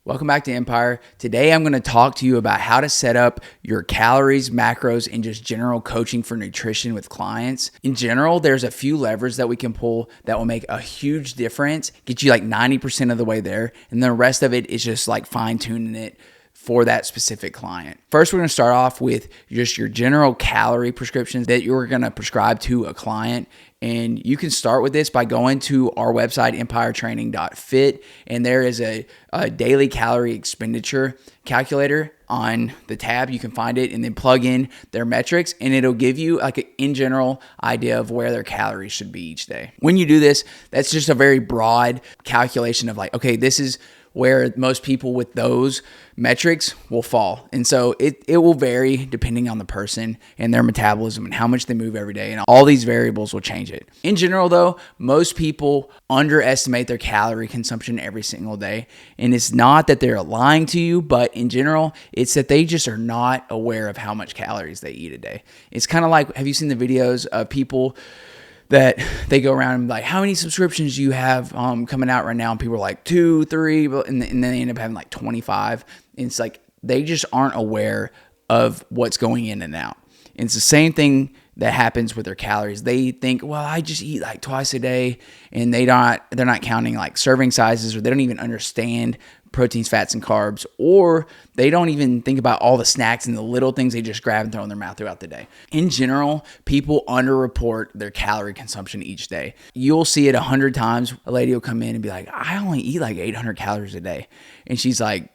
Welcome back to Empire. Today I'm going to talk to you about how to set up your calories, macros, and just general coaching for nutrition with clients. In general, there's a few levers that we can pull that will make a huge difference, get you like 90% of the way there, and the rest of it is just like fine-tuning it for that specific client. First, we're going to start off with just your general calorie prescriptions that you're going to prescribe to a client. And you can start with this by going to our website, empiretraining.fit, and there is a daily calorie expenditure calculator on the tab. You can find it and then plug in their metrics, and it'll give you like an in general idea of where their calories should be each day. When you do this, that's just a very broad calculation of like, okay, this is where most people with those metrics will fall. And so it will vary depending on the person and their metabolism and how much they move every day. And all these variables will change it. In general, though, most people underestimate their calorie consumption every single day. And it's not that they're lying to you, but in general, it's that they just are not aware of how much calories they eat a day. It's kind of like, have you seen the videos of people that they go around and be like, how many subscriptions do you have coming out right now? And people are like 2, 3, and then they end up having like 25. And it's like, they just aren't aware of what's going in and out. And it's the same thing that happens with their calories. They think, well, I just eat like twice a day, and they're not counting like serving sizes, or they don't even understand proteins, fats, and carbs, or they don't even think about all the snacks and the little things they just grab and throw in their mouth throughout the day. In general, people underreport their calorie consumption each day. You'll see it 100 times. A lady will come in and be like, I only eat like 800 calories a day. And she's like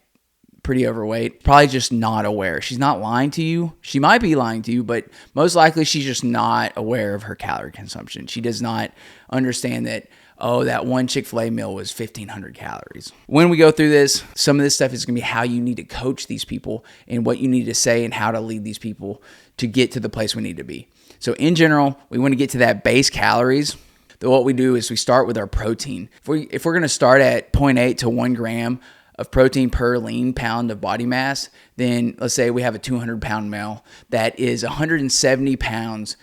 pretty overweight, probably just not aware. She's not lying to you. She might be lying to you, but most likely she's just not aware of her calorie consumption. She does not understand that, oh, that one Chick-fil-A meal was 1,500 calories. When we go through this, some of this stuff is going to be how you need to coach these people and what you need to say and how to lead these people to get to the place we need to be. So in general, we want to get to that base calories. Then what we do is we start with our protein. If we're going to start at 0.8 to 1 gram of protein per lean pound of body mass, then let's say we have a 200-pound male that is 170 pounds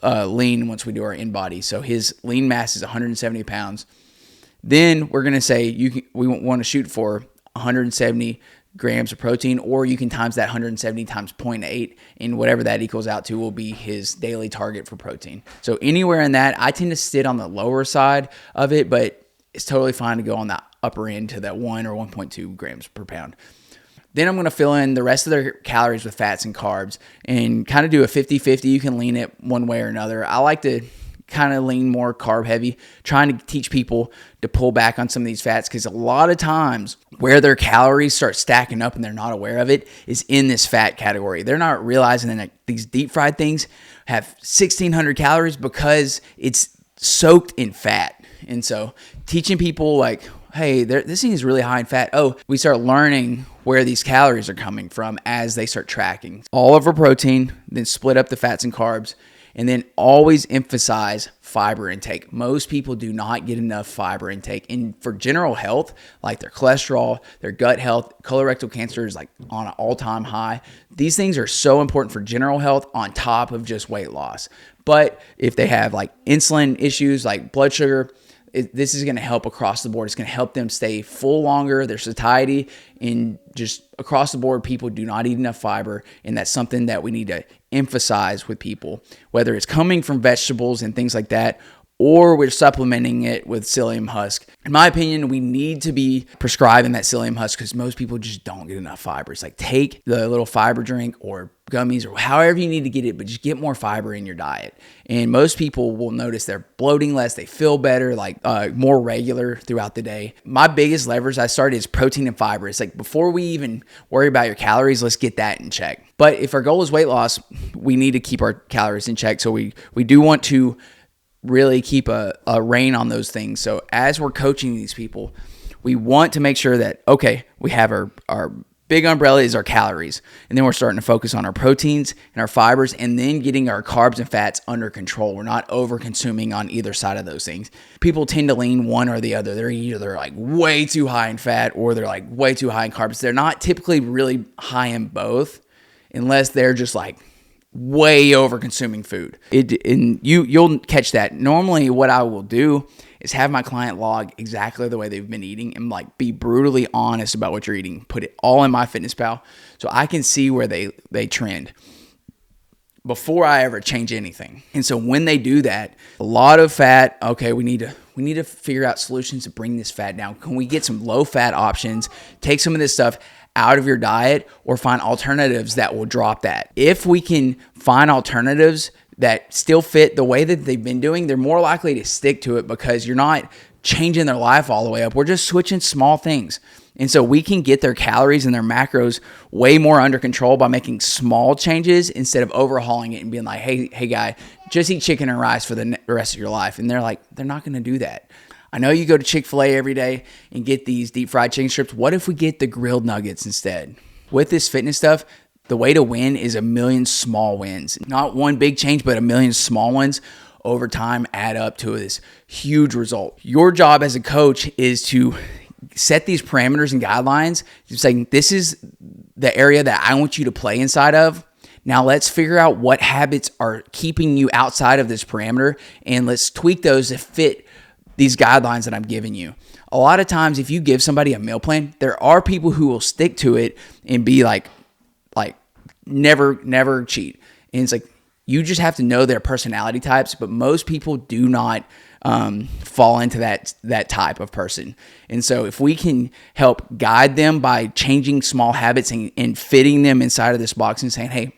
lean once we do our in-body. So his lean mass is 170 pounds. Then we're going to say we want to shoot for 170 grams of protein, or you can times that 170 times 0.8, and whatever that equals out to will be his daily target for protein. So anywhere in that, I tend to sit on the lower side of it, but it's totally fine to go on the upper end to that 1 or 1.2 grams per pound. Then I'm going to fill in the rest of their calories with fats and carbs and kind of do a 50-50. You can lean it one way or another. I like to kind of lean more carb heavy, trying to teach people to pull back on some of these fats, because a lot of times where their calories start stacking up and they're not aware of it is in this fat category. They're not realizing that these deep fried things have 1,600 calories because it's soaked in fat. And so teaching people like, hey, this thing is really high in fat. Oh, we start learning where these calories are coming from as they start tracking all of our protein, then split up the fats and carbs, and then always emphasize fiber intake. Most people do not get enough fiber intake. And for general health, like their cholesterol, their gut health, colorectal cancer is like on an all-time high. These things are so important for general health on top of just weight loss. But if they have like insulin issues, like blood sugar, this is going to help across the board. It's going to help them stay full longer, their satiety, and just across the board, people do not eat enough fiber. And that's something that we need to emphasize with people, whether it's coming from vegetables and things like that, or we're supplementing it with psyllium husk. In my opinion, we need to be prescribing that psyllium husk because most people just don't get enough fiber. It's like, take the little fiber drink or gummies or however you need to get it, but just get more fiber in your diet. And most people will notice they're bloating less, they feel better, like more regular throughout the day. My biggest levers I started is protein and fiber. It's like, before we even worry about your calories, let's get that in check. But if our goal is weight loss, we need to keep our calories in check. So we do want to really keep a rein on those things. So as we're coaching these people, we want to make sure that, okay, we have our big umbrella is our calories, and then we're starting to focus on our proteins and our fibers, and then getting our carbs and fats under control. We're not over consuming on either side of those things. People tend to lean one or the other. They're either like way too high in fat or they're like way too high in carbs. They're not typically really high in both unless they're just like way over consuming food. And you'll catch that. Normally what I will do is have my client log exactly the way they've been eating and like be brutally honest about what you're eating. Put it all in MyFitnessPal so I can see where they trend before I ever change anything. And so when they do that, a lot of fat, okay, we need to figure out solutions to bring this fat down. Can we get some low fat options, take some of this stuff out of your diet, or find alternatives that will drop that? If we can find alternatives that still fit the way that they've been doing, they're more likely to stick to it because you're not changing their life all the way up. We're just switching small things. And so we can get their calories and their macros way more under control by making small changes instead of overhauling it and being like, hey guy, just eat chicken and rice for the rest of your life. And they're not going to do that. I know you go to Chick-fil-A every day and get these deep fried chicken strips. What if we get the grilled nuggets instead? With this fitness stuff, the way to win is a million small wins. Not one big change, but a million small ones over time add up to this huge result. Your job as a coach is to set these parameters and guidelines. Just saying, this is the area that I want you to play inside of. Now let's figure out what habits are keeping you outside of this parameter, and let's tweak those to fit these guidelines that I'm giving you. A lot of times, if you give somebody a meal plan, there are people who will stick to it and be like never cheat. And it's like, you just have to know their personality types, but most people do not fall into that type of person. And so if we can help guide them by changing small habits and fitting them inside of this box and saying, hey,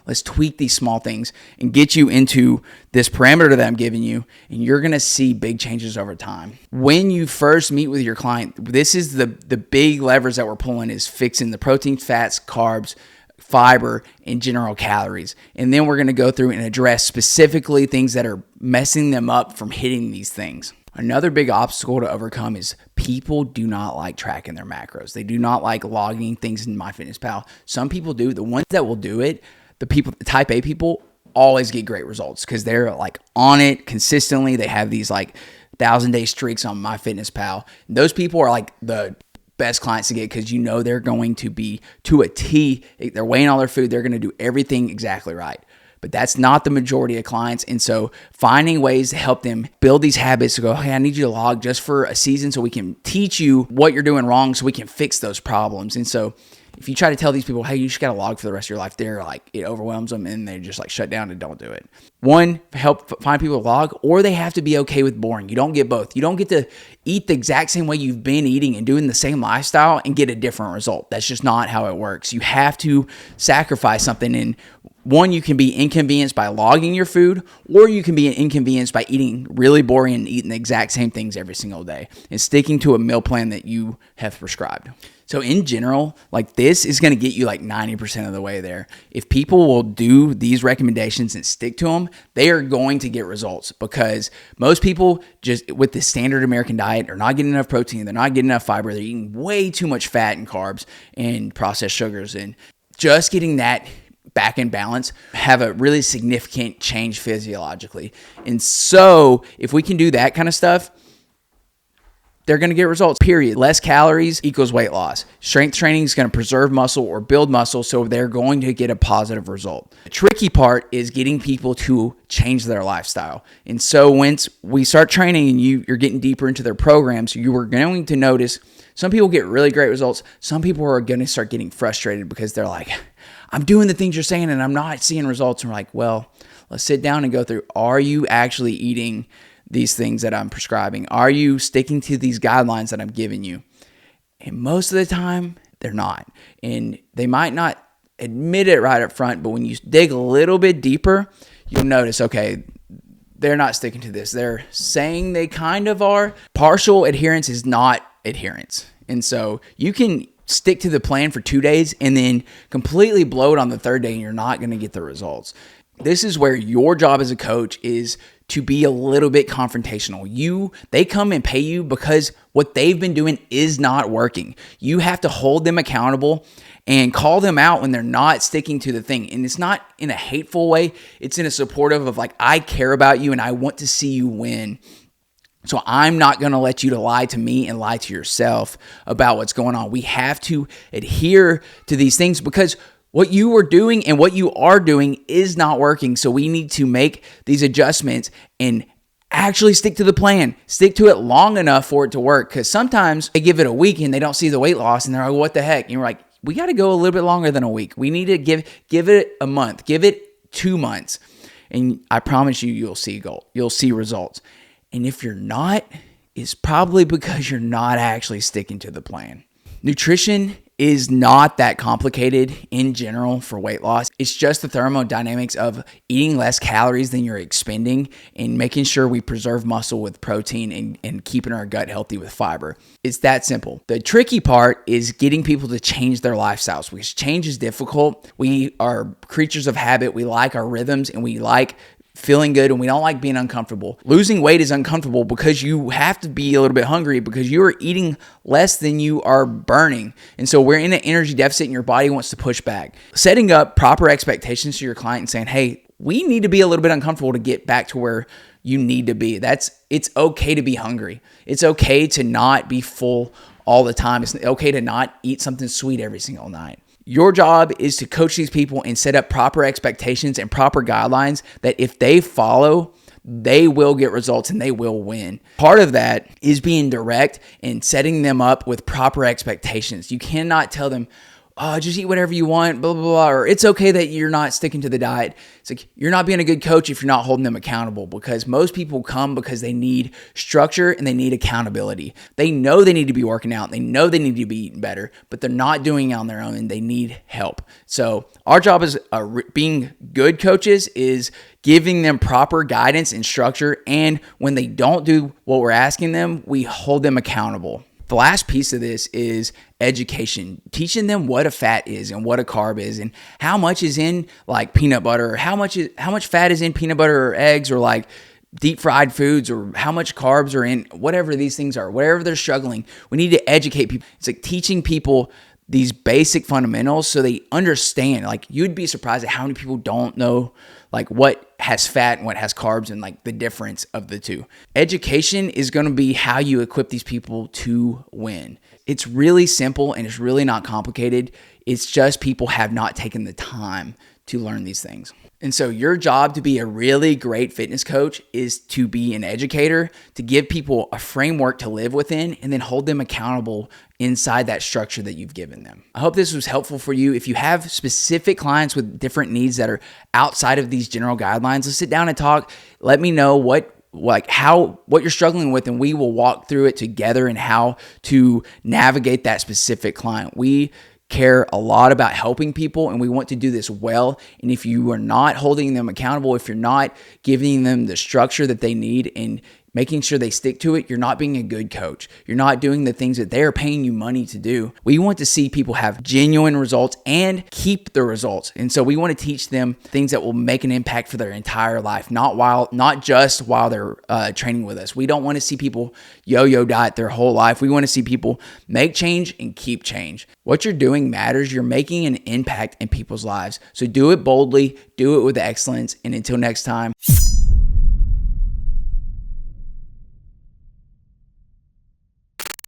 let's tweak these small things and get you into this parameter that I'm giving you, and you're going to see big changes over time. When you first meet with your client, this is the big levers that we're pulling, is fixing the protein, fats, carbs, fiber, and general calories. And then we're going to go through and address specifically things that are messing them up from hitting these things. Another big obstacle to overcome is people do not like tracking their macros. They do not like logging things in MyFitnessPal. Some people do. The ones that will do it, the type A people, always get great results because they're like on it consistently. They have these like 1,000-day streaks on MyFitnessPal. Those people are like the best clients to get because you know they're going to be to a T. They're weighing all their food. They're going to do everything exactly right. But that's not the majority of clients. And so finding ways to help them build these habits to go, hey, I need you to log just for a season so we can teach you what you're doing wrong so we can fix those problems. And so if you try to tell these people, hey, you just got to log for the rest of your life, they're like, it overwhelms them and they just like shut down and don't do it. One, help find people to log, or they have to be okay with boring. You don't get both. You don't get to eat the exact same way you've been eating and doing the same lifestyle and get a different result. That's just not how it works. You have to sacrifice something. And one, you can be inconvenienced by logging your food, or you can be inconvenienced by eating really boring and eating the exact same things every single day and sticking to a meal plan that you have prescribed. So in general, like this is going to get you like 90% of the way there. If people will do these recommendations and stick to them, they are going to get results, because most people just with the standard American diet are not getting enough protein. They're not getting enough fiber. They're eating way too much fat and carbs and processed sugars, and just getting that back in balance have a really significant change physiologically. And so if we can do that kind of stuff, they're going to get results, period. Less calories equals weight loss. Strength training is going to preserve muscle or build muscle, so they're going to get a positive result. The tricky part is getting people to change their lifestyle. And so once we start training and you're getting deeper into their programs, you are going to notice some people get really great results. Some people are going to start getting frustrated because they're like, I'm doing the things you're saying and I'm not seeing results. And we're like, well, let's sit down and go through, are you actually eating these things that I'm prescribing? Are you sticking to these guidelines that I'm giving you? And most of the time, they're not. And they might not admit it right up front, but when you dig a little bit deeper, you'll notice, okay, they're not sticking to this. They're saying they kind of are. Partial adherence is not adherence. And so you can stick to the plan for 2 days and then completely blow it on the third day, and you're not going to get the results. This is where your job as a coach is to be a little bit confrontational. They come and pay you because what they've been doing is not working. You have to hold them accountable and call them out when they're not sticking to the thing. And it's not in a hateful way. It's in a supportive of like, I care about you and I want to see you win. So I'm not going to let you to lie to me and lie to yourself about what's going on. We have to adhere to these things because what you were doing and what you are doing is not working. So we need to make these adjustments and actually stick to the plan. Stick to it long enough for it to work, because sometimes they give it a week and they don't see the weight loss and they're like, what the heck? And you're like, we got to go a little bit longer than a week. We need to give it a month, give it 2 months. And I promise you, you'll see results. And if you're not, it's probably because you're not actually sticking to the plan. Nutrition is not that complicated in general for weight loss. It's just the thermodynamics of eating less calories than you're expending and making sure we preserve muscle with protein and keeping our gut healthy with fiber. It's that simple. The tricky part is getting people to change their lifestyles, because change is difficult. We are creatures of habit. We like our rhythms and we like feeling good, and we don't like being uncomfortable. Losing weight is uncomfortable because you have to be a little bit hungry because you are eating less than you are burning. And so we're in an energy deficit and your body wants to push back. Setting up proper expectations to your client and saying, hey, we need to be a little bit uncomfortable to get back to where you need to be. It's okay to be hungry. It's okay to not be full all the time. It's okay to not eat something sweet every single night. Your job is to coach these people and set up proper expectations and proper guidelines that if they follow, they will get results and they will win. Part of that is being direct and setting them up with proper expectations. You cannot tell them, oh, just eat whatever you want, blah, blah, blah, or it's okay that you're not sticking to the diet. It's like, you're not being a good coach if you're not holding them accountable, because most people come because they need structure and they need accountability. They know they need to be working out. They know they need to be eating better, but they're not doing it on their own and they need help. So our job as being good coaches is giving them proper guidance and structure. And when they don't do what we're asking them, we hold them accountable. The last piece of this is education, teaching them what a fat is and what a carb is and how much is in like peanut butter, or how much fat is in peanut butter or eggs or like deep fried foods, or how much carbs are in whatever these things are, whatever they're struggling. We need to educate people. It's like teaching people these basic fundamentals so they understand. Like, you'd be surprised at how many people don't know like what has fat and what has carbs and like the difference of the two. Education is going to be how you equip these people to win. It's really simple and it's really not complicated. It's just people have not taken the time to learn these things. And so your job to be a really great fitness coach is to be an educator, to give people a framework to live within, and then hold them accountable inside that structure that you've given them. I hope this was helpful for you. If you have specific clients with different needs that are outside of these general guidelines, let's sit down and talk. Let me know what you're struggling with, and we will walk through it together and how to navigate that specific client. We care a lot about helping people and we want to do this well. And if you are not holding them accountable, if you're not giving them the structure that they need and making sure they stick to it, you're not being a good coach. You're not doing the things that they're paying you money to do. We want to see people have genuine results and keep the results. And so we want to teach them things that will make an impact for their entire life, not just while they're training with us. We don't want to see people yo-yo diet their whole life. We want to see people make change and keep change. What you're doing matters. You're making an impact in people's lives. So do it boldly, do it with excellence. And until next time.